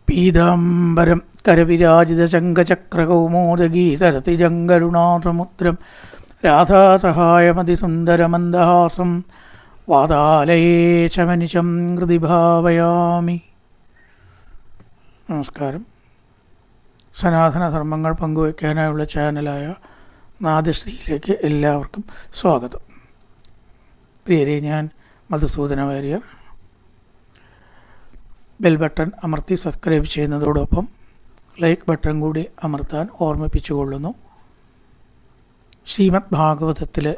പീതാംബരം കരവിരാജിതശങ്കചക്രകൗമോദഗീതരതിജങ്കരുണാസമുദ്രം രാധാസഹായമതിസുന്ദരമന്ദഹാസം വാതാലയേശമനിശം ഹൃദി ഭാവയാമി. നമസ്കാരം. സനാതന ധർമ്മങ്ങൾ പങ്കുവയ്ക്കാനായുള്ള ചാനലായ നാദശ്രീയിലേക്ക് എല്ലാവർക്കും സ്വാഗതം. പ്രിയരെ, ഞാൻ മധുസൂദന വാര്യർ. ബെൽ ബട്ടൺ അമർത്തി സബ്സ്ക്രൈബ് ചെയ്യുന്നതോടൊപ്പം ലൈക്ക് ബട്ടൺ കൂടി അമർത്താൻ ഓർമ്മിപ്പിച്ചുകൊള്ളുന്നു. ശ്രീമദ് ഭാഗവതത്തിലെ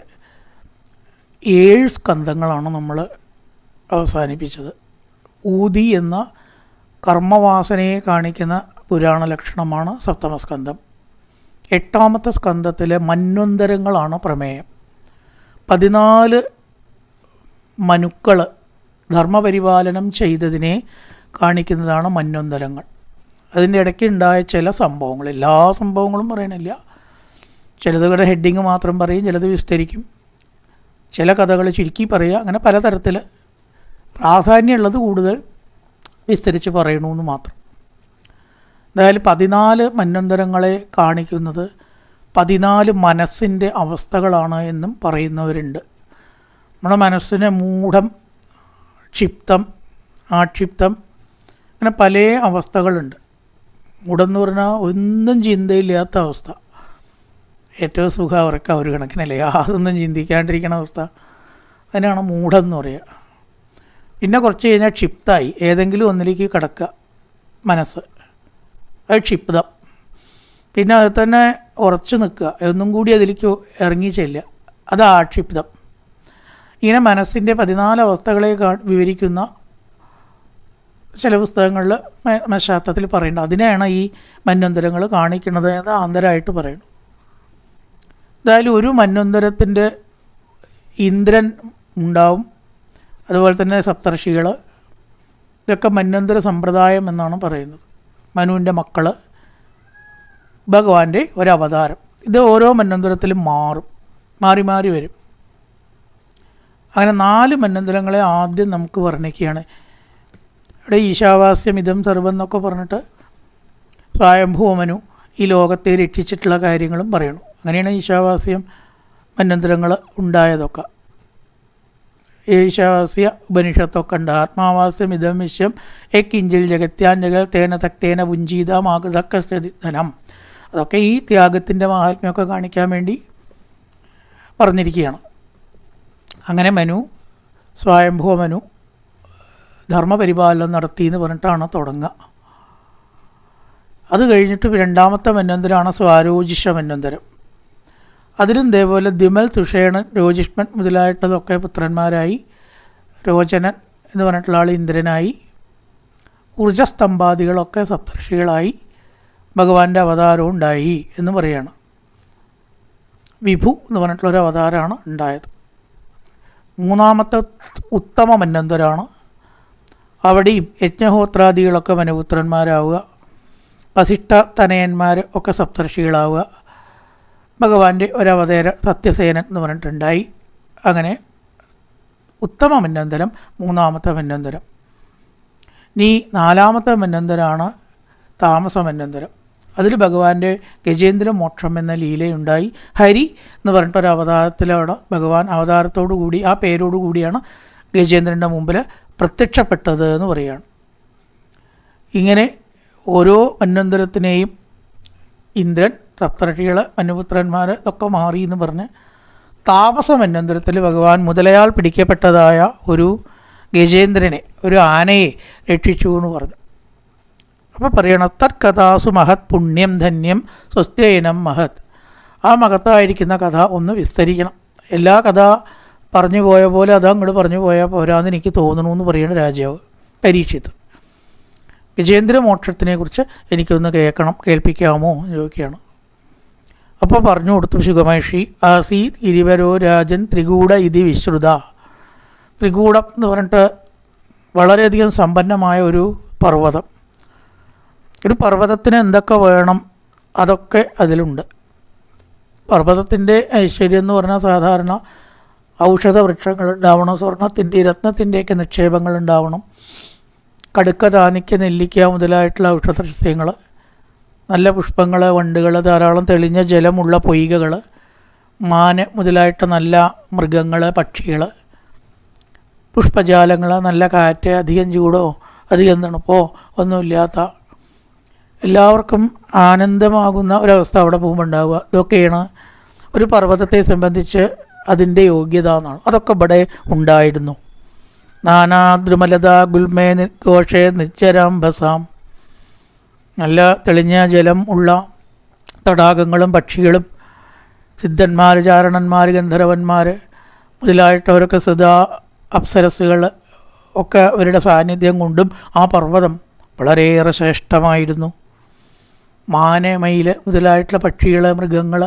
7 സ്കന്ധങ്ങളാണ് നമ്മൾ അവസാനിപ്പിച്ചത്. ഊതി എന്ന കർമ്മവാസനയെ കാണിക്കുന്ന പുരാണ ലക്ഷണമാണ് സപ്തമസ്കന്ധം. 8ാമത്തെ സ്കന്ധത്തിലെ മന്വന്തരങ്ങളാണ് പ്രമേയം. 14 മനുക്കൾ ധർമ്മപരിപാലനം ചെയ്തതിനെ കാണിക്കുന്നതാണ് മന്വന്തരങ്ങൾ. അതിൻ്റെ ഇടയ്ക്ക് ഉണ്ടായ ചില സംഭവങ്ങൾ, എല്ലാ സംഭവങ്ങളും പറയണില്ല. ചിലതുകളുടെ ഹെഡിങ് മാത്രം പറയും, ചിലത് വിസ്തരിക്കും, ചില കഥകൾ ചുരുക്കി പറയുക, അങ്ങനെ പലതരത്തിൽ പ്രാധാന്യമുള്ളത് കൂടുതൽ വിസ്തരിച്ച് പറയണമെന്ന് മാത്രം. എന്തായാലും 14 മന്വന്തരങ്ങളെ കാണിക്കുന്നത് 14 മനസ്സിൻ്റെ അവസ്ഥകളാണ് എന്നും പറയുന്നവരുണ്ട്. നമ്മുടെ മനസ്സിന് മൂഢം, ക്ഷിപ്തം, ആക്ഷിപ്തം, അങ്ങനെ പല അവസ്ഥകളുണ്ട്. മൂഢമെന്ന് പറഞ്ഞാൽ ഒന്നും ചിന്തയില്ലാത്ത അവസ്ഥ. ഏറ്റവും സുഖം അവർക്ക് ഒരു കണക്കിനല്ലേ, യാതൊന്നും ചിന്തിക്കാണ്ടിരിക്കുന്ന അവസ്ഥ. അതിനാണ് മൂഢം എന്ന് പറയുക. പിന്നെ കുറച്ച് കഴിഞ്ഞാൽ ക്ഷിപ്തമായി ഏതെങ്കിലും ഒന്നിലേക്ക് കിടക്കുക മനസ്സ്, അത് ക്ഷിപ്തം. പിന്നെ അത് തന്നെ ഉറച്ചു നിൽക്കുക, ഒന്നും കൂടി അതിലേക്ക് ഇറങ്ങി ചെല്ലുക, അത് ആക്ഷിപ്തം. ഇങ്ങനെ മനസ്സിൻ്റെ 14 അവസ്ഥകളെ വിവരിക്കുന്ന ചില പുസ്തകങ്ങളിൽ മനഃശാസ്ത്രത്തിൽ പറയുന്നുണ്ട്. അതിനെയാണ് ഈ മന്വന്തരങ്ങൾ കാണിക്കുന്നത് എന്ന് ആന്തരമായിട്ട് പറയുന്നു. എന്തായാലും ഒരു മന്വന്തരത്തിൻ്റെ ഇന്ദ്രൻ ഉണ്ടാവും, അതുപോലെ തന്നെ സപ്തർഷികൾ, ഇതൊക്കെ മന്വന്തര സമ്പ്രദായം എന്നാണ് പറയുന്നത്. മനുവിൻ്റെ മക്കൾ, ഭഗവാന്റെ ഒരവതാരം. ഇത് ഓരോ മന്വന്തരത്തിലും മാറി മാറി വരും. അങ്ങനെ 4 മന്വന്തരങ്ങളെ ആദ്യം നമുക്ക് വർണ്ണിക്കുകയാണ്. ഇവിടെ ഈശാവാസ്യം ഇതം സർവം എന്നൊക്കെ പറഞ്ഞിട്ട് സ്വയംഭൂമനു ഈ ലോകത്തെ രക്ഷിച്ചിട്ടുള്ള കാര്യങ്ങളും പറയണു. അങ്ങനെയാണ് ഈശാവാസ്യം മന്വന്തരങ്ങൾ ഉണ്ടായതൊക്കെ. ഈശാവാസ്യ ഉപനിഷത്തൊക്കെ ഉണ്ട്. ആത്മാവാസ്യം ഇതം വിശ്വം കിഞ്ചിൽ ജഗത്യാഞ്ജകൾ തേന തക്തേന പുഞ്ചീതമാകൃതക്കെ ധനം. അതൊക്കെ ഈ ത്യാഗത്തിൻ്റെ മഹാത്മ്യമൊക്കെ കാണിക്കാൻ വേണ്ടി പറഞ്ഞിരിക്കുകയാണ്. അങ്ങനെ സ്വയംഭൂമനു ധർമ്മപരിപാലനം നടത്തി എന്ന് പറഞ്ഞിട്ടാണ് തുടങ്ങുക. അത് കഴിഞ്ഞിട്ട് 2ാമത്തെ മന്വന്തരമാണ് സ്വാരോജിഷ മന്വന്തരം. അതിലും ഇതേപോലെ ദ്വിമൽ, തുഷേണൻ, രോജിഷ്മൻ മുതലായിട്ടതൊക്കെ പുത്രന്മാരായി. രോചനൻ എന്ന് പറഞ്ഞിട്ടുള്ള ആൾ ഇന്ദ്രനായി. ഊർജസ്തംഭാദികളൊക്കെ സപ്തർഷികളായി. ഭഗവാന്റെ അവതാരവും ഉണ്ടായി എന്ന് പറയുകയാണ്. വിഭു എന്ന് പറഞ്ഞിട്ടുള്ളൊരു അവതാരമാണ് ഉണ്ടായത്. 3ാമത്തെ ഉത്തമ മന്വന്തരമാണ്. അവിടെയും യജ്ഞഹോത്രാദികളൊക്കെ മനുപുത്രന്മാരാവുക, വസിഷ്ഠ തനയന്മാർ ഒക്കെ സപ്തർഷികളാവുക. ഭഗവാന്റെ ഒരവതാര സത്യസേനൻ എന്ന് പറഞ്ഞിട്ടുണ്ടായി. അങ്ങനെ ഉത്തമ മന്വന്തരം 3ാമത്തെ മന്വന്തരം. ഇനി 4ാമത്തെ മന്വന്തരമാണ് താമസ മന്വന്തരം. അതിൽ ഭഗവാന്റെ ഗജേന്ദ്ര മോക്ഷം എന്ന ലീലയുണ്ടായി. ഹരി എന്ന് പറഞ്ഞിട്ടൊരു അവതാരത്തിലൂടെ ഭഗവാൻ അവതാരത്തോടു കൂടി, ആ പേരോടു കൂടിയാണ് ഗജേന്ദ്രൻ്റെ മുമ്പിൽ പ്രത്യക്ഷപ്പെട്ടത് എന്ന് പറയുകയാണ്. ഇങ്ങനെ ഓരോ മന്വന്തരത്തിനെയും ഇന്ദ്രൻ, സപ്തർഷികൾ, മനുപുത്രന്മാർ ഇതൊക്കെ മാറി എന്ന് പറഞ്ഞ് താമസ മന്വന്തരത്തിൽ ഭഗവാൻ മുതലയാൾ പിടിക്കപ്പെട്ടതായ ഒരു ഗജേന്ദ്രനെ, ഒരു ആനയെ രക്ഷിച്ചു എന്ന് പറഞ്ഞു. അപ്പോൾ പറയണം, തത്കഥാസു മഹത് പുണ്യം ധന്യം സ്വസ്ത്യയനം മഹത്. ആ മഹത്തായിരിക്കുന്ന കഥ ഒന്ന് വിസ്തരിക്കണം. എല്ലാ കഥ പറഞ്ഞു പോയ പോലെ അത് അങ്ങോട്ട് പറഞ്ഞു പോയാൽ പോരാന്ന് എനിക്ക് തോന്നണമെന്ന് പറയുന്ന രാജാവ് പരീക്ഷിത്ത്. ഗജേന്ദ്ര മോക്ഷത്തിനെക്കുറിച്ച് എനിക്കൊന്ന് കേൾപ്പിക്കാമോ എന്ന് ചോദിക്കുകയാണ്. അപ്പോൾ പറഞ്ഞു കൊടുത്തു ശുഗമഹർഷി. ആസീത് ഗിരിവരോ രാജൻ ത്രികൂട ഇതി വിശ്രുത. ത്രികൂടം എന്ന് പറഞ്ഞിട്ട് വളരെയധികം സമ്പന്നമായ ഒരു പർവ്വതം. ഒരു പർവ്വതത്തിന് എന്തൊക്കെ വേണം അതൊക്കെ അതിലുണ്ട്. പർവ്വതത്തിൻ്റെ ഐശ്വര്യം എന്ന് പറഞ്ഞാൽ സാധാരണ ഔഷധ വൃക്ഷങ്ങൾ ഉണ്ടാവണം, സ്വർണത്തിൻ്റെ രത്നത്തിൻ്റെയൊക്കെ നിക്ഷേപങ്ങൾ ഉണ്ടാവണം, കടുക്ക, താനിക്ക, നെല്ലിക്ക മുതലായിട്ടുള്ള ഔഷധ സസ്യങ്ങൾ, നല്ല പുഷ്പങ്ങൾ, വണ്ടുകൾ, ധാരാളം തെളിഞ്ഞ ജലമുള്ള പൊയ്കകൾ, മാന് മുതലായിട്ട് നല്ല മൃഗങ്ങൾ, പക്ഷികൾ, പുഷ്പജാലങ്ങൾ, നല്ല കാറ്റ്, അധികം ചൂടോ അധികം തണുപ്പോ ഒന്നുമില്ലാത്ത എല്ലാവർക്കും ആനന്ദമാകുന്ന ഒരവസ്ഥ അവിടെ പോകുമ്പോൾ ഉണ്ടാവുക. ഇതൊക്കെയാണ് ഒരു പർവ്വതത്തെ സംബന്ധിച്ച് അതിൻ്റെ യോഗ്യത എന്നാണ്. അതൊക്കെ ഇവിടെ ഉണ്ടായിരുന്നു. നാനാദ്രുമലത ഗുൽമേ ഘോഷേ നിശ്ചരാംബസാം, നല്ല തെളിഞ്ഞ ജലം ഉള്ള തടാകങ്ങളും പക്ഷികളും സിദ്ധന്മാർ, ചാരണന്മാർ, ഗന്ധർവന്മാർ മുതലായിട്ടവരൊക്കെ സദാ അപ്സരസ്സുകൾ ഒക്കെ അവരുടെ സാന്നിധ്യം കൊണ്ടും ആ പർവ്വതം വളരെയേറെ ശ്രേഷ്ഠമായിരുന്നു. മാന്, മയിൽ മുതലായിട്ടുള്ള പക്ഷികൾ, മൃഗങ്ങൾ,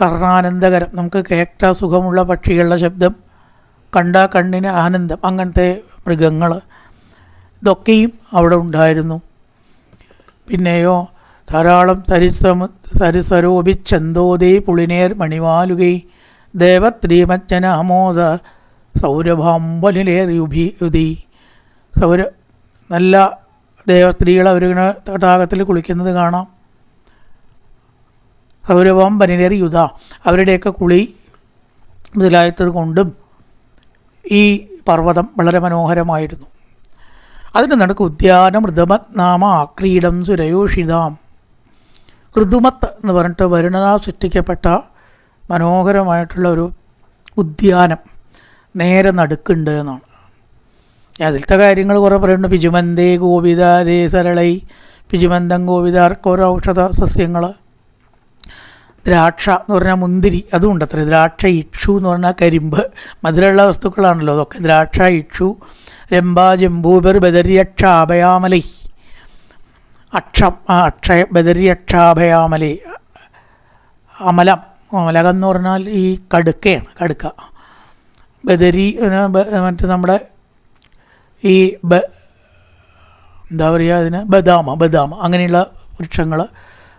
കർണാനന്ദകരം, നമുക്ക് കേട്ട സുഖമുള്ള പക്ഷികളുടെ ശബ്ദം, കണ്ട കണ്ണിന് ആനന്ദം, അങ്ങനത്തെ മൃഗങ്ങൾ, ഇതൊക്കെയും അവിടെ ഉണ്ടായിരുന്നു. പിന്നെയോ ധാരാളം സരിസരോപിച്ചന്തോദേ പുളിനേർ മണിവാലുകൈ ദേവത്രീമജ്ജനാമോദ സൗരഭാമ്പലിലേറിയുഭി നല്ല ദേവസ്ത്രീകൾ അവരിങ്ങനെ തടാകത്തിൽ കുളിക്കുന്നത് കാണാം. സൗരഭം പനിലേറി യുധ, അവരുടെയൊക്കെ കുളി മുതലായത് കൊണ്ടും ഈ പർവ്വതം വളരെ മനോഹരമായിരുന്നു. അതിന് നടുക്ക് ഉദ്യാനം ഋതുമത് നാമ ആക്രീഡം സുരയോഷിതാം. ഋതുമത്ത് എന്ന് പറഞ്ഞിട്ട് വരുണനാ സൃഷ്ടിക്കപ്പെട്ട മനോഹരമായിട്ടുള്ള ഒരു ഉദ്യാനം നേരെ നടുക്കുണ്ട് എന്നാണ്. അതിലത്തെ കാര്യങ്ങൾ കുറേ പറയുന്നുണ്ട്. പിജുമന്തേ ഗോപിതാരേ സരളൈ, പിജുമന്തം ഗോപിതാർക്ക് ഓരോ ഔഷധ സസ്യങ്ങൾ, ദ്രാക്ഷ എന്ന് പറഞ്ഞാൽ മുന്തിരി, അതുകൊണ്ട് അത്ര. ദ്രാക്ഷ, ഇക്ഷു എന്ന് പറഞ്ഞാൽ കരിമ്പ്, മധുരമുള്ള വസ്തുക്കളാണല്ലോ അതൊക്കെ. ദ്രാക്ഷ, ഇക്ഷു, രംഭ, ജംബൂബർ, ബദരിയക്ഷാഭയാമലൈ, അക്ഷം, അക്ഷയ, ബദരിയക്ഷാഭയാമലൈ, അമലം, അമലകം എന്ന് പറഞ്ഞാൽ ഈ കടുക്കയാണ്, കടുക്ക. ബദരി മറ്റേ നമ്മുടെ ഈ എന്താ പറയുക അതിന്, ബദാമ അങ്ങനെയുള്ള വൃക്ഷങ്ങൾ,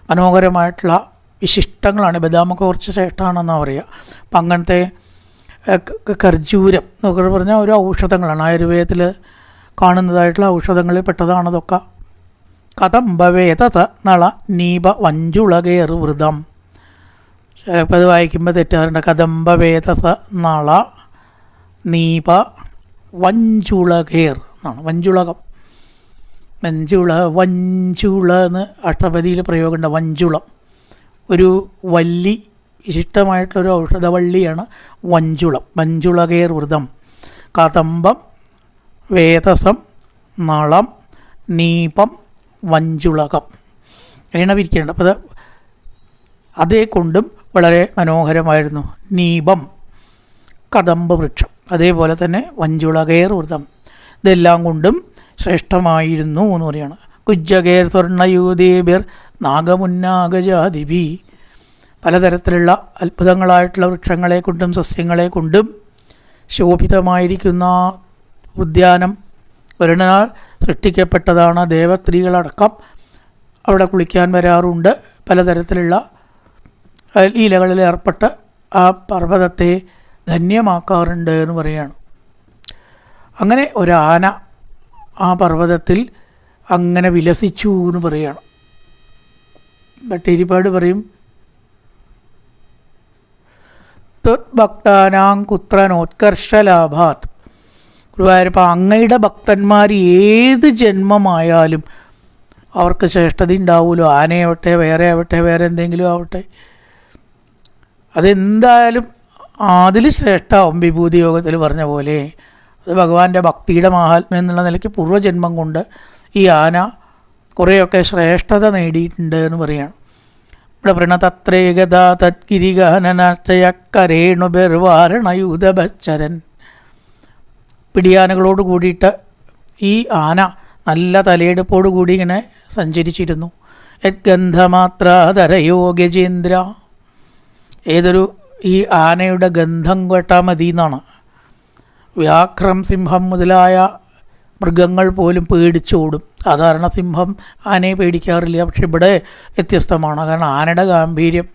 മനോഹരമായിട്ടുള്ള വിശിഷ്ടങ്ങളാണ്. ബദാമൊക്കെ കുറച്ച് ശ്രേഷ്ഠമാണെന്നാണ് പറയുക. അപ്പം അങ്ങനത്തെ ഖർജൂരം എന്നൊക്കെ പറഞ്ഞാൽ ഒരു ഔഷധങ്ങളാണ്, ആയുർവേദത്തിൽ കാണുന്നതായിട്ടുള്ള ഔഷധങ്ങളിൽ പെട്ടതാണതൊക്കെ. കദംബവേദ നള നീപ വഞ്ചുളകേർ വൃതം, ചിലപ്പോൾ അത് വായിക്കുമ്പോൾ തെറ്റാറുണ്ട്. കദംബവേദസ നള നീപ വഞ്ചുളകേർ എന്നാണ്. വഞ്ചുളകം, വഞ്ചുള എന്ന് അഷ്ടപതിയിൽ പ്രയോഗമുണ്ട്. വഞ്ചുളം ഒരു വല്ലി, വിശിഷ്ടമായിട്ടുള്ളൊരു ഔഷധവള്ളിയാണ് വഞ്ചുളം. വഞ്ചുളകേർ വൃതം, കദംബം, വേദസം, നളം, നീപം, വഞ്ചുളകം, അങ്ങനെയാണ് വിരിക്കേണ്ടത്. അപ്പോൾ അതേ കൊണ്ടും വളരെ മനോഹരമായിരുന്നു. നീപം കദംബ വൃക്ഷം, അതേപോലെ തന്നെ വഞ്ചുളകേർ വൃതം, ഇതെല്ലാം കൊണ്ടും ശ്രേഷ്ഠമായിരുന്നു എന്ന് പറയുകയാണ്. കുജ്ജകേർ സ്വർണ്ണയൂതേബിർ നാഗമുന്നാഗജാതിഭി, പലതരത്തിലുള്ള അത്ഭുതങ്ങളായിട്ടുള്ള വൃക്ഷങ്ങളെ കൊണ്ടും സസ്യങ്ങളെ കൊണ്ടും ശോഭിതമായിരിക്കുന്ന ഉദ്യാനം വരുണനാൽ സൃഷ്ടിക്കപ്പെട്ടതാണ്. ദേവസ്ത്രീകളടക്കം അവിടെ കുളിക്കാൻ വരാറുണ്ട്. പലതരത്തിലുള്ള ലീലകളിൽ ഏർപ്പെട്ട് ആ പർവ്വതത്തെ ധന്യമാക്കാറുണ്ട് എന്ന് പറയുകയാണ്. അങ്ങനെ ഒരാന ആ പർവ്വതത്തിൽ അങ്ങനെ വിലസിച്ചു എന്ന് പറയുകയാണ്. ഭട്ടതിരിപ്പാട് പറയും, ഭക്താനാം കുത്രനോത്കർഷലാഭാത്, ഗുരുവായൂരപ്പ അങ്ങയുടെ ഭക്തന്മാർ ഏത് ജന്മമായാലും അവർക്ക് ശ്രേഷ്ഠത ഉണ്ടാവുമല്ലോ. ആനയാവട്ടെ, വേറെ ആവട്ടെ, വേറെ എന്തെങ്കിലും ആവട്ടെ, അതെന്തായാലും അതിൽ ശ്രേഷ്ഠമാവും. വിഭൂതി യോഗത്തിൽ പറഞ്ഞ പോലെ അത് ഭഗവാന്റെ ഭക്തിയുടെ മാഹാത്മ്യം എന്നുള്ള നിലയ്ക്ക് പൂർവ്വജന്മം കൊണ്ട് ഈ ആന കുറേയൊക്കെ ശ്രേഷ്ഠത നേടിയിട്ടുണ്ട് എന്ന് പറയുകയാണ്. ഇവിടെ പറയണ തത്രേകഥ തത്കിരിഗഹനനശ്ചയക്കരേണു ബെർവാരണയുധഭച്ചരൻ, പിടിയാനകളോട് കൂടിയിട്ട് ഈ ആന നല്ല തലയെടുപ്പോട് കൂടി ഇങ്ങനെ സഞ്ചരിച്ചിരുന്നു. യദ്ഗന്ധമാത്രാതരയോ ഗജേന്ദ്ര, ഏതൊരു ഈ ആനയുടെ ഗന്ധം കേട്ടാൽ മതി എന്നാണ്. വ്യാഘ്രം, സിംഹം മുതലായ മൃഗങ്ങൾ പോലും പേടിച്ചോടും. സാധാരണ സിംഹം ആനയെ പേടിക്കാറില്ല, പക്ഷെ ഇവിടെ വ്യത്യസ്തമാണ്. കാരണം ആനയുടെ ഗാംഭീര്യം,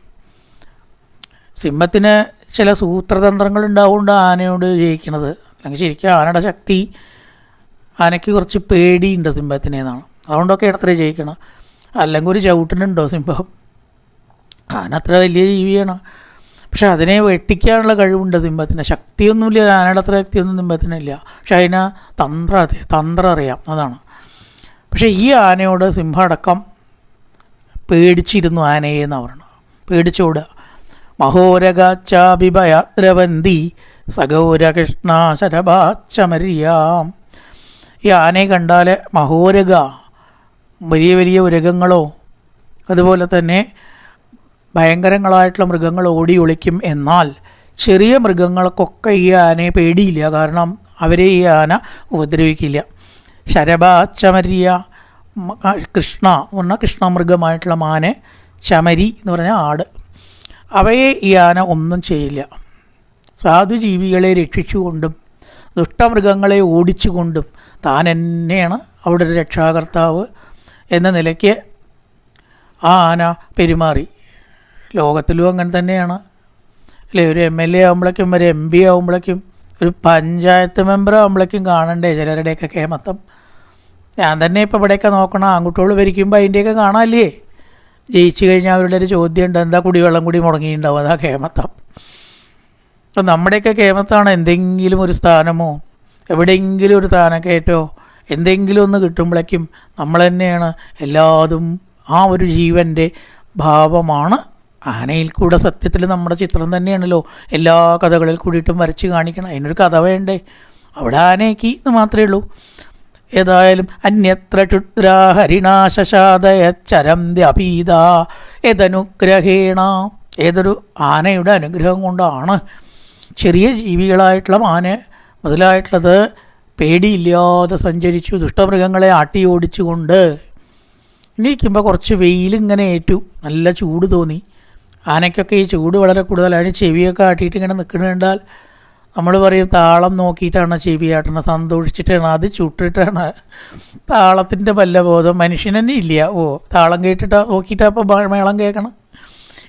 സിംഹത്തിന് ചില സൂത്രതന്ത്രങ്ങൾ ഉണ്ടാവുകൊണ്ട് ആനയോട് ജയിക്കുന്നത്. അല്ലെങ്കിൽ ശരിക്കും ആനയുടെ ശക്തി ആനയ്ക്ക് കുറച്ച് പേടിയുണ്ട് സിംഹത്തിനേന്നാണ്. അതുകൊണ്ടൊക്കെ അത്ര ജയിക്കണം. അല്ലെങ്കിൽ ഒരു ചവിട്ടിനുണ്ടോ സിംഹം? ആന അത്ര വലിയ ജീവിയാണ്. പക്ഷെ അതിനെ വെട്ടിക്കാനുള്ള കഴിവുണ്ട് സിംഹത്തിന്. ശക്തിയൊന്നുമില്ല, ആനയുടെ അത്ര ശക്തിയൊന്നും സിംഹത്തിനില്ല. പക്ഷെ അതിന് തന്ത്രം അറിയാം, അതാണ്. പക്ഷേ ഈ ആനയോട് സിംഹം അടക്കം പേടിച്ചിരുന്നു ആനയെ എന്നാണ് പറയുന്നത്. പേടിച്ചോടുക. മഹോരഗാച്ചാഭിഭയാദ്രവന്തി സഗൗരകൃഷ്ണ ശരഭാച്ചമര്യാം. ഈ ആനയെ കണ്ടാൽ മഹോരഗ, വലിയ വലിയ ഉരകങ്ങളോ അതുപോലെ തന്നെ ഭയങ്കരങ്ങളായിട്ടുള്ള മൃഗങ്ങൾ ഓടി ഒളിക്കും. എന്നാൽ ചെറിയ മൃഗങ്ങൾക്കൊക്കെ ഈ ആനയെ പേടിയില്ല. കാരണം അവരെ ഈ ആന ഉപദ്രവിക്കില്ല. ശരഭാച്ചമര്യ, കൃഷ്ണ എന്ന് പറഞ്ഞാൽ കൃഷ്ണമൃഗമായിട്ടുള്ള മാന്, ചമരി എന്ന് പറഞ്ഞാൽ ആട്, അവയെ ഈ ആന ഒന്നും ചെയ്യില്ല. സാധുജീവികളെ രക്ഷിച്ചുകൊണ്ടും ദുഷ്ടമൃഗങ്ങളെ ഓടിച്ചുകൊണ്ടും താൻ തന്നെയാണ് അവിടെ ഒരു രക്ഷാകർത്താവ് എന്ന നിലയ്ക്ക് ആ ആന പെരുമാറി. ലോകത്തിലും അങ്ങനെ തന്നെയാണ് അല്ലേ? ഒരു MLA ആകുമ്പോഴേക്കും, ഒരു MP ആകുമ്പോഴേക്കും, ഒരു പഞ്ചായത്ത് മെമ്പർ ആകുമ്പോഴേക്കും കാണണ്ടേ ചിലരുടെയൊക്കെ കേമത്തം. ഞാൻ തന്നെ ഇപ്പോൾ ഇവിടെയൊക്കെ നോക്കണം, ആൺകുട്ടികൾ ഭരിക്കുമ്പോൾ അതിൻ്റെയൊക്കെ കാണാമല്ലേ? ജയിച്ചു കഴിഞ്ഞാൽ അവരുടെ ഒരു ചോദ്യമുണ്ട്, എന്താ കുടിവെള്ളം കൂടി മുടങ്ങിയിട്ടുണ്ടാവും, അതാ കേമത്തം. അപ്പം നമ്മുടെയൊക്കെ കേമത്താണ് എന്തെങ്കിലും ഒരു സ്ഥാനമോ എവിടെയെങ്കിലും ഒരു സ്ഥാനക്കയറ്റോ എന്തെങ്കിലും ഒന്ന് കിട്ടുമ്പോഴേക്കും നമ്മൾ തന്നെയാണ് എല്ലാതും. ആ ഒരു ജീവൻ്റെ ഭാവമാണ് ആനയിൽ കൂടെ. സത്യത്തിൽ നമ്മുടെ ചിത്രം തന്നെയാണല്ലോ എല്ലാ കഥകളിൽ കൂടിയിട്ടും വരച്ച് കാണിക്കണം. അതിനൊരു കഥ വേണ്ടേ? അവിടെ ആനയ്ക്ക് എന്ന് മാത്രമേ ഉള്ളൂ. ഏതായാലും അന്യത്ര ക്ഷുദ്രാ ഹരിണാശാദയച്ചരന്ത്യപീത ഏതനുഗ്രഹേണ, ഏതൊരു ആനയുടെ അനുഗ്രഹം കൊണ്ടാണ് ചെറിയ ജീവികളായിട്ടുള്ള മാന മുതലായിട്ടുള്ളത് പേടിയില്ലാതെ സഞ്ചരിച്ചു, ദുഷ്ടമൃഗങ്ങളെ ആട്ടി ഓടിച്ചുകൊണ്ട്. ഇരിക്കുമ്പോൾ കുറച്ച് വെയിലിങ്ങനെ ഏറ്റു, നല്ല ചൂട് തോന്നി. ആനയ്ക്കൊക്കെ ഈ ചൂട് വളരെ കൂടുതലാണ്. ചെവിയൊക്കെ ആട്ടിയിട്ട് ഇങ്ങനെ നിൽക്കുന്നത് കണ്ടാൽ നമ്മൾ പറയും താളം നോക്കിയിട്ടാണ് ചെവി ആട്ടണം, സന്തോഷിച്ചിട്ടാണ്, അത് ചുട്ടിട്ടാണ്. താളത്തിൻ്റെ വല്ല ബോധം മനുഷ്യൻ തന്നെ ഇല്ല. താളം കേട്ടിട്ട് നോക്കിയിട്ടാണ് അപ്പോൾ മേളം കേൾക്കണം.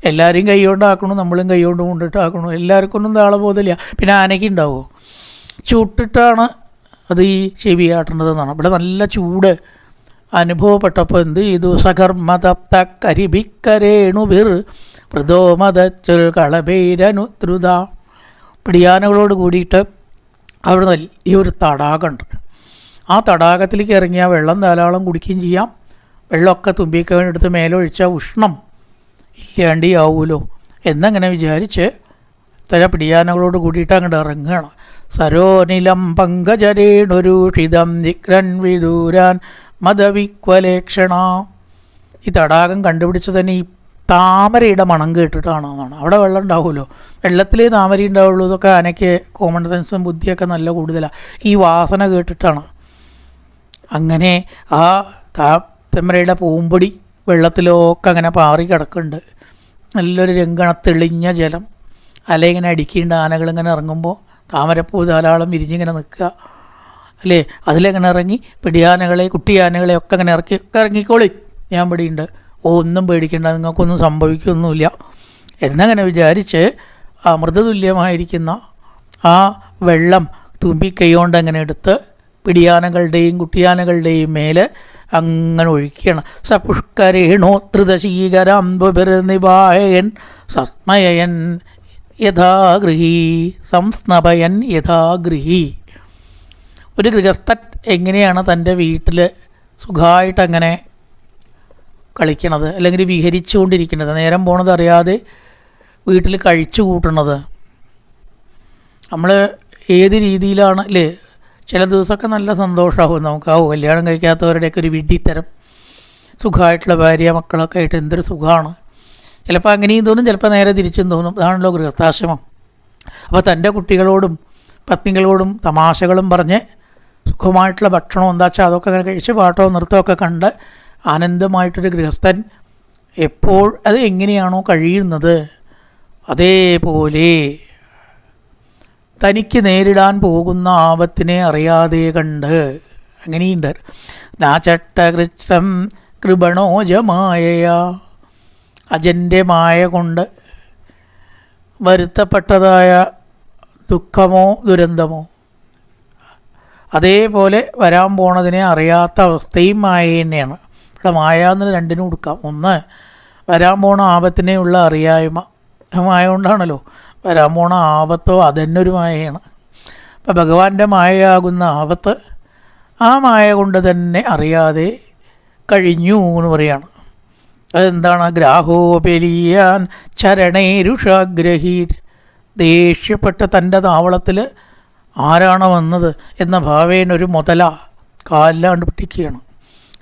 എല്ലാവരും കൈ കൊണ്ടാക്കണു, നമ്മളും കൈ കൊണ്ട് കൊണ്ടിട്ടാക്കണു. എല്ലാവർക്കൊന്നും താളബോധമില്ല. പിന്നെ ആനയ്ക്ക് ഉണ്ടാവുമോ? ചുട്ടിട്ടാണ് അത് ഈ ചെവി ആട്ടേണ്ടതെന്നാണ്. ഇവിടെ നല്ല ചൂട് അനുഭവപ്പെട്ടപ്പോൾ എന്ത് ചെയ്തു? സകർമ്മതപ്ത കരിഭിക്കരേണുബിർ മൃദോമതച്ചുൽ കളഭേരനുദ്രുത. പിടിയാനകളോട് കൂടിയിട്ട് അവിടെ വലിയൊരു തടാകമുണ്ട്. ആ തടാകത്തിലേക്ക് ഇറങ്ങിയാൽ വെള്ളം ധാരാളം കുടിക്കുകയും ചെയ്യാം. വെള്ളമൊക്കെ തുമ്പിക്കാൻ എടുത്ത് മേലൊഴിച്ചാൽ ഉഷ്ണം ഇല്ലാണ്ടിയാവുമല്ലോ എന്നങ്ങനെ വിചാരിച്ച് ചില പിടിയാനകളോട് കൂടിയിട്ട് അങ്ങോട്ട് ഇറങ്ങുകയാണ്. സരോനിലം പങ്കജരേണൊരൂഷിതം ജിഗ്രൻ വിദൂരാൻ മദവിക്വലേക്ഷണ. ഈ തടാകം കണ്ടുപിടിച്ച് തന്നെ ഈ താമരയുടെ മണം കേട്ടിട്ടാണ് എന്നാണ്. അവിടെ വെള്ളം ഉണ്ടാവുമല്ലോ, വെള്ളത്തിലേ താമര ഉണ്ടാവുള്ളൂ. ഇതൊക്കെ ആനയ്ക്ക് കോമൺ സെൻസും ബുദ്ധിയൊക്കെ നല്ല കൂടുതലാണ്. ഈ വാസന കേട്ടിട്ടാണ്. അങ്ങനെ ആ താമരയുടെ പൂമ്പൊടി വെള്ളത്തിലൊക്കെ അങ്ങനെ പാറി കിടക്കുന്നുണ്ട്. നല്ലൊരു രംഗണ തെളിഞ്ഞ ജലം, അലയിങ്ങനെ അടിക്കുന്നുണ്ട്. ആനകളിങ്ങനെ ഇറങ്ങുമ്പോൾ താമരപ്പൂ ധാരാളം വിരിഞ്ഞിങ്ങനെ നിൽക്കുക അല്ലേ? അതിലെങ്ങനെ ഇറങ്ങി പിടിയാനകളെ കുട്ടിയാനകളെ ഒക്കെ അങ്ങനെ ഇറങ്ങിക്കോളി, ഞാൻ ഇവിടെയുണ്ട്, ഒന്നും പേടിക്കേണ്ട, നിങ്ങൾക്കൊന്നും സംഭവിക്കൊന്നുമില്ല എന്നങ്ങനെ വിചാരിച്ച് ആ മൃദുതുല്യമായിരിക്കുന്ന ആ വെള്ളം തുമ്പിക്കൈകൊണ്ട് അങ്ങനെ എടുത്ത് പിടിയാനകളുടെയും കുട്ടിയാനകളുടെയും മേലെ അങ്ങനെ ഒഴിക്കുകയാണ്. സപുഷ്കരേണോ ധൃതശീകരാംബുഭിർനിപായൻ സസ്മയൻ യഥാഗൃഹി സംസ്നപയൻ യഥാഗൃഹി. ഒരു ഗൃഹസ്ഥൻ എങ്ങനെയാണ് തൻ്റെ വീട്ടിൽ സുഖമായിട്ടങ്ങനെ കളിക്കണത്, അല്ലെങ്കിൽ വിഹരിച്ചുകൊണ്ടിരിക്കുന്നത്, നേരം പോണത് അറിയാതെ വീട്ടിൽ കഴിച്ചു കൂട്ടണത്, നമ്മൾ ഏത് രീതിയിലാണ് അല്ലേ? ചില ദിവസമൊക്കെ നല്ല സന്തോഷമാവും നമുക്ക്. കല്യാണം കഴിക്കാത്തവരുടെയൊക്കെ ഒരു വിഡ്ഢിത്തരം, സുഖമായിട്ടുള്ള ഭാര്യ മക്കളൊക്കെ ആയിട്ട് എന്തൊരു സുഖമാണ്. ചിലപ്പോൾ അങ്ങനെയും തോന്നും, ചിലപ്പോൾ നേരെ തിരിച്ചും തോന്നും. അതാണല്ലോ ഗൃഹസ്ഥാശ്രമം. അപ്പോൾ തൻ്റെ കുട്ടികളോടും പത്നികളോടും തമാശകളും പറഞ്ഞ് സുഖമായിട്ടുള്ള ഭക്ഷണം എന്താ വെച്ചാൽ അതൊക്കെ അങ്ങനെ കഴിച്ച് പാട്ടോ നൃത്തമൊക്കെ കണ്ട് ആനന്ദമായിട്ടൊരു ഗൃഹസ്ഥൻ എപ്പോൾ അത് എങ്ങനെയാണോ കഴിയുന്നത് അതേപോലെ തനിക്ക് നേരിടാൻ പോകുന്ന ആപത്തിനെ അറിയാതെ കണ്ട് അങ്ങനെയുണ്ട്. നാചട്ടകൃച്ഛം കൃപണോജമായ, അജൻ്റെ മായ കൊണ്ട് വരുത്തപ്പെട്ടതായ ദുഃഖമോ ദുരന്തമോ അതേപോലെ വരാൻ പോണതിനെ അറിയാത്ത അവസ്ഥയും മായ തന്നെയാണ്. ഇവിടെ മായ എന്ന് രണ്ടിനും കൊടുക്കാം. ഒന്ന്, വരാൻ പോണ ആപത്തിനെയുള്ള അറിയായ്മ, മായ കൊണ്ടാണല്ലോ. വരാൻ പോണ ആപത്തോ അതന്നെ ഒരു മായയാണ്. അപ്പം ഭഗവാന്റെ മായയാകുന്ന ആപത്ത് ആ മായ കൊണ്ട് തന്നെ അറിയാതെ കഴിഞ്ഞു എന്ന് പറയാണ്. അതെന്താണ്? ഗ്രാഹോപലിയാൻ ചരണേരുഷാഗ്രഹീർ. ദേഷ്യപ്പെട്ട് തൻ്റെ താവളത്തിൽ ആരാണ് വന്നത് എന്ന ഭാവേനൊരു മുതല കാലിലാണ്ട് പിടിക്കുകയാണ്.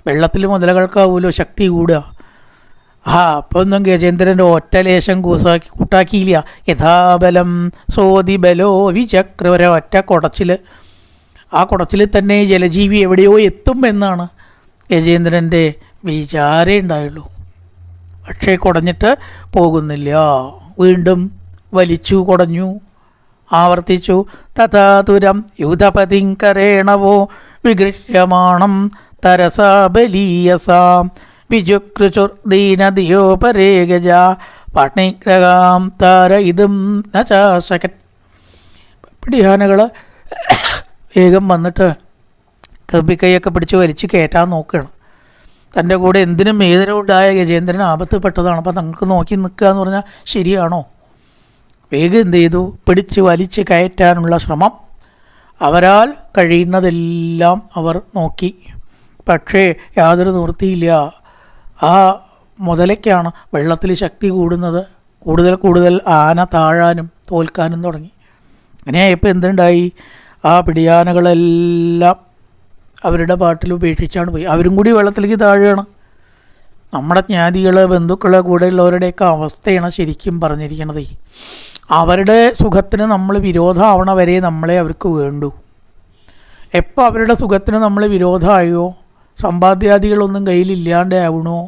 വെള്ളത്തിൽ മുതലകൾക്കാവുമല്ലോ ശക്തി കൂടുക. അപ്പോൾ ഒന്നും ഗജേന്ദ്രൻ്റെ ഒറ്റലേശം കൂട്ടാക്കിയില്ല. യഥാബലം സോതിബലോ വിചക്ര, ഒറ്റ കുടച്ചിൽ. ആ കുടച്ചിൽ തന്നെ ജലജീവി എവിടെയോ എത്തും എന്നാണ് ഗജേന്ദ്രൻ്റെ വിചാരേ ഉണ്ടായുള്ളൂ. പക്ഷേ കുടഞ്ഞിട്ട് പോകുന്നില്ല. വീണ്ടും വലിച്ചു കുടഞ്ഞു, ആവർത്തിച്ചു. തഥാതുരം യുധപതിങ്കരേണവോ വിഗൃഹ്യമാണം തരസാ ബലീയസാം വിജുക്രുചുർദീനദിയോ പരേ ഗജ പണിഗ്രഹാം താര ഇതും നചാശകൻ. പിടിയാനകൾ വേഗം വന്നിട്ട് കമ്പിക്കൈയൊക്കെ പിടിച്ച് വലിച്ച് കയറ്റാൻ നോക്കുകയാണ്. തൻ്റെ കൂടെ എന്തിനും ഏതിനും ഉണ്ടായ ഗജേന്ദ്രൻ ആപത്തിൽപ്പെട്ടതാണ്. അപ്പം തങ്ങൾക്ക് നോക്കി നിൽക്കുക എന്ന് പറഞ്ഞാൽ ശരിയാണോ? വേഗം എന്ത് ചെയ്തു? പിടിച്ച് വലിച്ച് കയറ്റാനുള്ള ശ്രമം. അവരാൽ കഴിയുന്നതെല്ലാം അവർ നോക്കി. പക്ഷേ യാതൊരു നിവൃത്തിയില്ല. ആ മുതലയ്ക്കാണ് വെള്ളത്തിൽ ശക്തി കൂടുന്നത്. കൂടുതൽ കൂടുതൽ ആന താഴാനും തോൽക്കാനും തുടങ്ങി. അങ്ങനെയായപ്പോൾ എന്തുണ്ടായി? ആ പിടിയാനകളെല്ലാം അവരുടെ പാട്ടിൽ ഉപേക്ഷിച്ചാണ് പോയി. അവരും കൂടി വെള്ളത്തിലേക്ക് താഴുകയാണ്. നമ്മുടെ ജ്ഞാതികൾ, ബന്ധുക്കൾ, കൂടെയുള്ളവരുടെയൊക്കെ അവസ്ഥയാണ് ശരിക്കും പറഞ്ഞിരിക്കണത്. അവരുടെ സുഖത്തിന് നമ്മൾ വിരോധമാവണ വരെ നമ്മളെ അവർക്ക് വേണ്ടു. എപ്പോൾ അവരുടെ സുഖത്തിന് നമ്മൾ വിരോധമായോ, സമ്പാദ്യാദികളൊന്നും കയ്യിലില്ലാണ്ട് ആവണോ,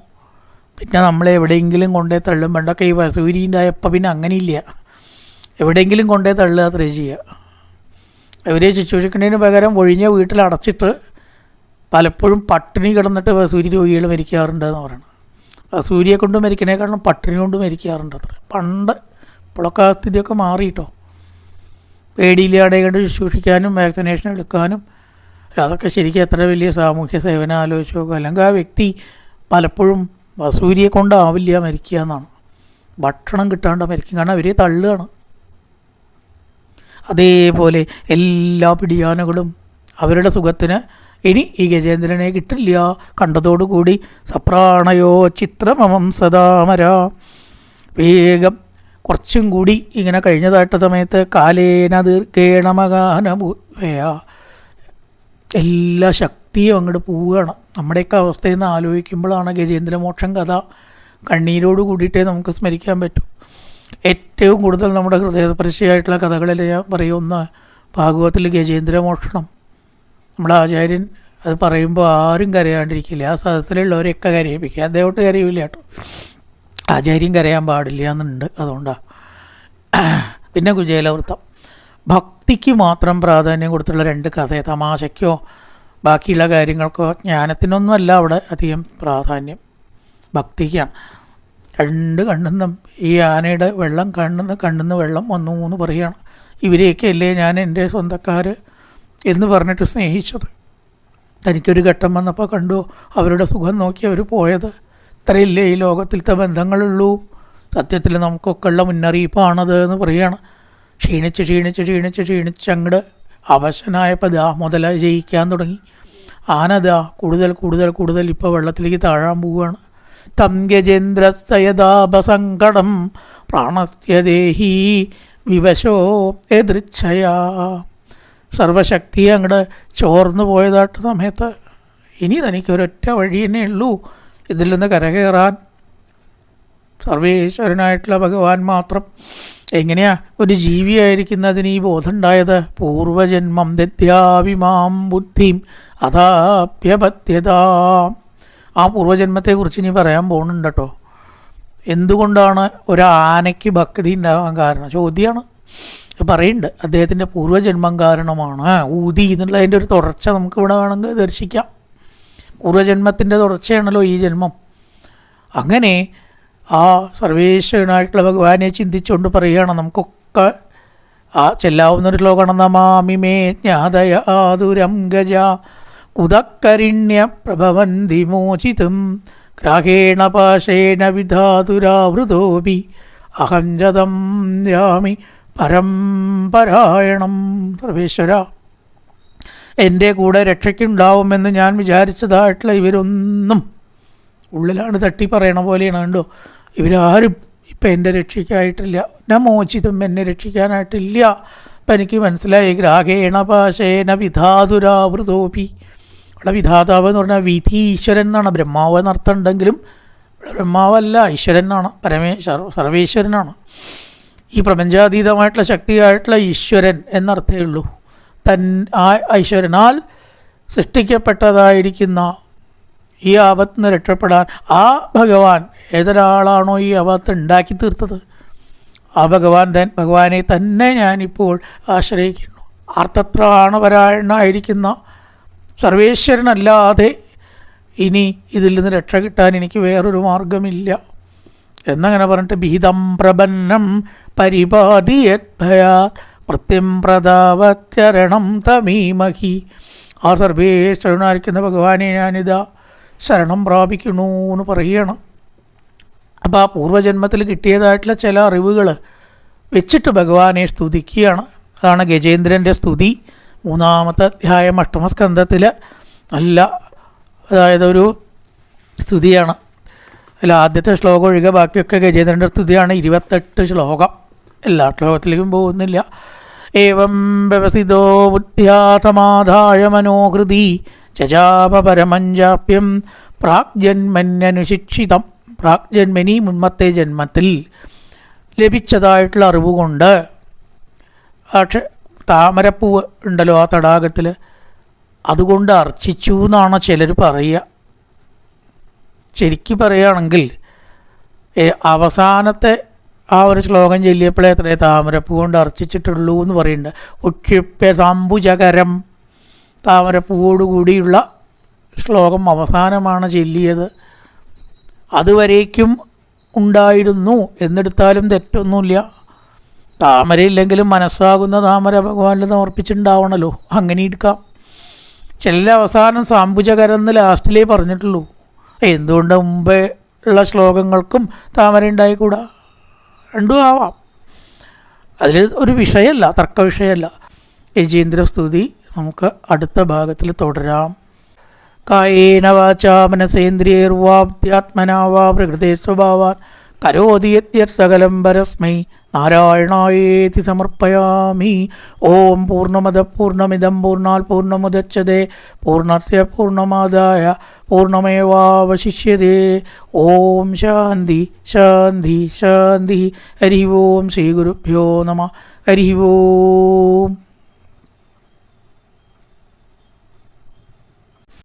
പിന്നെ നമ്മളെ എവിടെയെങ്കിലും കൊണ്ടേ തള്ളും. പണ്ടൊക്കെ ഈ വസൂരിൻ്റെയപ്പോൾ പിന്നെ അങ്ങനെയില്ല. എവിടെയെങ്കിലും കൊണ്ടേ തള്ളുക അത്രേ ചെയ്യുക. അവരെ ശുശ്രൂഷിക്കുന്നതിന് പകരം ഒഴിഞ്ഞ വീട്ടിൽ അടച്ചിട്ട് പലപ്പോഴും പട്ടിണി കിടന്നിട്ട് വസൂരി രോഗികൾ മരിക്കാറുണ്ടെന്ന് പറയണം. വസൂരിയെ കൊണ്ട് മരിക്കണേക്കാളും പട്ടിണി കൊണ്ട് മരിക്കാറുണ്ട് അത്ര. പണ്ട് ഇപ്പോഴൊക്കെ ആ സ്ഥിതിയൊക്കെ മാറിയിട്ടോ. പേടിയില്ലാതെ കണ്ട് ശുശ്രൂഷിക്കാനും വാക്സിനേഷൻ എടുക്കാനും. അതൊക്കെ ശരിക്കും എത്ര വലിയ സാമൂഹ്യ സേവനം ആലോചിച്ച് നോക്കുക. അല്ലെങ്കിൽ ആ വ്യക്തി പലപ്പോഴും വസൂരിയെ കൊണ്ടാവില്ല മരിക്കുക എന്നാണ്. ഭക്ഷണം കിട്ടാണ്ട് മരിക്കും. കാരണം അവരെ തള്ളുകയാണ്. അതേപോലെ എല്ലാ പിടിയാനകളും അവരുടെ സുഖത്തിന് ഇനി ഈ ഗജേന്ദ്രനെ കിട്ടില്ല കണ്ടതോടുകൂടി സപ്രാണയോ ചിത്രമമം സദാമര. വേഗം കുറച്ചും കൂടി ഇങ്ങനെ കഴിഞ്ഞതായിട്ട സമയത്ത് കാലേന ദീർഘേണമകാനഭൂവയ, എല്ലാ ശക്തിയും അങ്ങോട്ട് പോവുകയാണ്. നമ്മുടെയൊക്കെ അവസ്ഥയിൽ നിന്ന് ആലോചിക്കുമ്പോഴാണ് ഗജേന്ദ്രമോക്ഷം കഥ കണ്ണീരോട് കൂടിയിട്ടേ നമുക്ക് സ്മരിക്കാൻ പറ്റൂ. ഏറ്റവും കൂടുതൽ നമ്മുടെ ഹൃദയസ്പർശിയായിട്ടുള്ള കഥകളിൽ ഞാൻ പറയുന്ന ഭാഗവതത്തിൽ ഗജേന്ദ്രമോക്ഷണം. നമ്മുടെ ആചാര്യൻ അത് പറയുമ്പോൾ ആരും കരയാണ്ടിരിക്കില്ല. ആ സദസ്സിലുള്ളവരെയൊക്കെ കരയിപ്പിക്കുക. അദ്ദേഹത്തോട്ട് കരയില്ല കേട്ടോ. ആചാര്യം കരയാൻ പാടില്ല എന്നുണ്ട്. അതുകൊണ്ടാണ്. പിന്നെ കുചേലവൃത്തം ഭക്തിക്ക് മാത്രം പ്രാധാന്യം കൊടുത്തുള്ള രണ്ട് കഥ. തമാശയ്ക്കോ ബാക്കിയുള്ള കാര്യങ്ങൾക്കോ ജ്ഞാനത്തിനൊന്നുമല്ല അവിടെ അധികം പ്രാധാന്യം, ഭക്തിക്കാണ്. രണ്ട് കണ്ണുന്നും ഈ ആനയുടെ വെള്ളം കണ്ണുന്ന് വെള്ളം വന്നു എന്ന് പറയുകയാണ്. ഇവരെയൊക്കെയല്ലേ ഞാൻ എൻ്റെ സ്വന്തക്കാർ എന്ന് പറഞ്ഞിട്ട് സ്നേഹിച്ചത്. തനിക്കൊരു ഘട്ടം വന്നപ്പോൾ കണ്ടു അവരുടെ സുഖം നോക്കി അവർ പോയത്. ഇത്രയില്ലേ ഈ ലോകത്തിലത്തെ ബന്ധങ്ങളുള്ളൂ. സത്യത്തിൽ നമുക്കൊക്കെ ഉള്ള മുന്നറിയിപ്പാണത് എന്ന് പറയുകയാണ്. ക്ഷീണിച്ച് അങ്ങോട്ട് അവശനായപ്പോൾ ദാ മുതല ജയിക്കാൻ തുടങ്ങി. ആനദാ കൂടുതൽ ഇപ്പോൾ വെള്ളത്തിലേക്ക് താഴാൻ പോവുകയാണ്. തം ഗജേന്ദ്രസ്തയദാപസങ്കടം പ്രാണസ്യദേഹി വിവശോ എദൃച്ഛയാ. സർവശക്തിയെ അങ്ങോട്ട് ചോർന്നു പോയതായിട്ട് സമയത്ത് ഇനി തനിക്കൊരൊറ്റ വഴി തന്നെ ഉള്ളൂ ഇതിൽ നിന്ന് കരകയറാൻ. സർവേശ്വരനായിട്ടുള്ള ഭഗവാൻ മാത്രം. എങ്ങനെയാ ഒരു ജീവിയായിരിക്കുന്നതിന് ഈ ബോധമുണ്ടായത്? പൂർവജന്മം ദദ്യാവിമാം ബുദ്ധിം അഥാപ്യപത്യതാ. ആ പൂർവ്വജന്മത്തെക്കുറിച്ച് ഇനി പറയാൻ പോകുന്നുണ്ട് കേട്ടോ. എന്തുകൊണ്ടാണ് ഒരാനയ്ക്ക് ഭക്തി ഉണ്ടാകാൻ കാരണം? ചോദ്യമാണ്. പറയുന്നുണ്ട് അദ്ദേഹത്തിൻ്റെ പൂർവ്വജന്മം കാരണമാണ്. ഊതി എന്നുള്ളതിൻ്റെ ഒരു തുടർച്ച നമുക്കിവിടെ വേണമെങ്കിൽ ദർശിക്കാം. പൂർവ്വജന്മത്തിൻ്റെ തുടർച്ചയാണല്ലോ ഈ ജന്മം. അങ്ങനെ ആ സർവേശ്വരനായിട്ടുള്ള ഭഗവാനെ ചിന്തിച്ചുകൊണ്ട് പറയുകയാണ് നമുക്കൊക്കെ ആ ചെല്ലാവുന്നൊരു ശ്ലോകമാണ്. നമാമി മേ ജ്ഞാതയ ആതുരം ഗജ ഉദക്കരിണ്യ പ്രഭവന്തി മോചിതും ഗ്രാഹേണ പാശേന വിധാതുരാവൃതോപി അഹഞ്ചതം യാമി പരംപരായണം. സർവേശ്വര, എൻ്റെ കൂടെ രക്ഷയ്ക്കുണ്ടാവുമെന്ന് ഞാൻ വിചാരിച്ചതായിട്ടുള്ള ഇവരൊന്നും ഉള്ളിലാണ് തട്ടി പറയണ പോലെയാണ്. കണ്ടോ, ഇവരാരും ഇപ്പം എൻ്റെ രക്ഷിക്കായിട്ടില്ല. ഞാൻ മോചിതും, എന്നെ രക്ഷിക്കാനായിട്ടില്ല. അപ്പം എനിക്ക് മനസ്സിലായി. ഗ്രാഹേണ പാശേന വിധാതുരാവൃതോപി. അവിടെ വിധാതാവ് എന്ന് പറഞ്ഞാൽ വിധി ഈശ്വരൻ എന്നാണ്. ബ്രഹ്മാവ് എന്നർത്ഥം ഉണ്ടെങ്കിലും ബ്രഹ്മാവല്ല, ഈശ്വരനാണ്, സർവേശ്വരനാണ്. ഈ പ്രപഞ്ചാതീതമായിട്ടുള്ള ശക്തിയായിട്ടുള്ള ഈശ്വരൻ എന്നർത്ഥമേ ഉള്ളൂ. ആ ഈശ്വരനാൽ സൃഷ്ടിക്കപ്പെട്ടതായിരിക്കുന്ന ഈ ആപത്തിൽ നിന്ന് രക്ഷപ്പെടാൻ ആ ഭഗവാൻ, ഏതൊരാളാണോ ഈ ആപത്ത് ഉണ്ടാക്കി തീർത്തത്, ആ ഭഗവാനെ തന്നെ ഞാനിപ്പോൾ ആശ്രയിക്കുന്നു. ആർത്തത്രാണപരായണനായിരിക്കുന്ന സർവേശ്വരനല്ലാതെ ഇനി ഇതിൽ നിന്ന് രക്ഷ കിട്ടാൻ എനിക്ക് വേറൊരു മാർഗമില്ല എന്നങ്ങനെ പറഞ്ഞിട്ട് ഭീതം പ്രപന്നം പരിപാതിയദ്ഭയാ പ്രത്യം പ്രതാപചരണം തമീമഹി. ആ സർവേശ്വരനായിരിക്കുന്ന ഭഗവാനെ ഞാനിതാ ശരണം പ്രാപിക്കണു എന്ന് പറയുകയാണ്. അപ്പോൾ ആ പൂർവ്വജന്മത്തിൽ കിട്ടിയതായിട്ടുള്ള ചില അറിവുകൾ വെച്ചിട്ട് ഭഗവാനെ സ്തുതിക്കുകയാണ്. അതാണ് ഗജേന്ദ്രൻ്റെ സ്തുതി. 3-ാമത്തെ അധ്യായം 8ാം സ്കന്ധത്തിൽ അതായത് ഒരു സ്തുതിയാണ്. അതിൽ ആദ്യത്തെ ശ്ലോകം ഒഴികെ ബാക്കിയൊക്കെ ഗജേന്ദ്രൻ്റെ സ്തുതിയാണ്. 28 ശ്ലോകം. എല്ലാ ശ്ലോകത്തിലേക്കും പോകുന്നില്ല. ഏവം വ്യവസിതോ ബുദ്ധ്യാ സമാധായ മനോഹൃതി ചചാപ പരമഞ്ചാപ്യം പ്രാഗ്ജന്മന്യനുശിക്ഷിതം. പ്രാഗ്ജന്മനി, മുൻപത്തെ ജന്മത്തിൽ ലഭിച്ചതായിട്ടുള്ള അറിവുകൊണ്ട് താമരപ്പൂവ് ഉണ്ടല്ലോ ആ തടാകത്തിൽ, അതുകൊണ്ട് അർച്ചിച്ചു എന്നാണ് ചിലർ പറയുക. ശരിക്കും പറയുകയാണെങ്കിൽ അവസാനത്തെ ആ ഒരു ശ്ലോകം ചൊല്ലിയപ്പോഴേ എത്രയേ താമരപ്പൂ കൊണ്ട് അർച്ചിച്ചിട്ടുള്ളൂ എന്ന് പറയുന്നുണ്ട്. ഉക്ഷിപ്യ സാംബുജകരം, താമരപ്പൂവോടുകൂടിയുള്ള ശ്ലോകം അവസാനമാണ് ചൊല്ലിയത്. അതുവരേക്കും ഉണ്ടായിരുന്നു എന്നെടുത്താലും തെറ്റൊന്നുമില്ല. താമരയില്ലെങ്കിലും മനസ്സാകുന്ന താമര ഭഗവാനിൽ സമർപ്പിച്ചിട്ടുണ്ടാവണമല്ലോ, അങ്ങനെ എടുക്കാം. ചില അവസാനം സാംബുജകരം എന്ന് ലാസ്റ്റിലേ പറഞ്ഞിട്ടുള്ളൂ. എന്തുകൊണ്ട് മുമ്പേ ഉള്ള ശ്ലോകങ്ങൾക്കും താമര ഉണ്ടായിക്കൂടാ? രണ്ടും ആവാം. അതിൽ ഒരു വിഷയമല്ല, തർക്ക വിഷയമല്ല. ഗജേന്ദ്ര സ്തുതി നമുക്ക് അടുത്ത ഭാഗത്തിൽ തുടരാം. കായേന വാചാ മനസേന്ദ്രിയൈർവാപ്യാത്മനാ വാ പ്രകൃതേ സ്വഭാവാൻ കരോതി യദ്യത് സകലം പരസ്മൈ നാരായണായേതി സമർപ്പയാമി. ഓം പൂർണ്ണമദഃ പൂർണ്ണമിദം പൂർണ്ണാത് പൂർണ്ണമുദച്യതേ പൂർണ്ണസ്യ പൂർണ്ണമാദായ പൂർണ്ണമേവാവശിഷ്യതേ. ഓം ശാന്തി ശാന്തി ശാന്തി. ഹരി ഓം. ശ്രീ ഗുരുഭ്യോ നമഃ. ഹരി ഓം.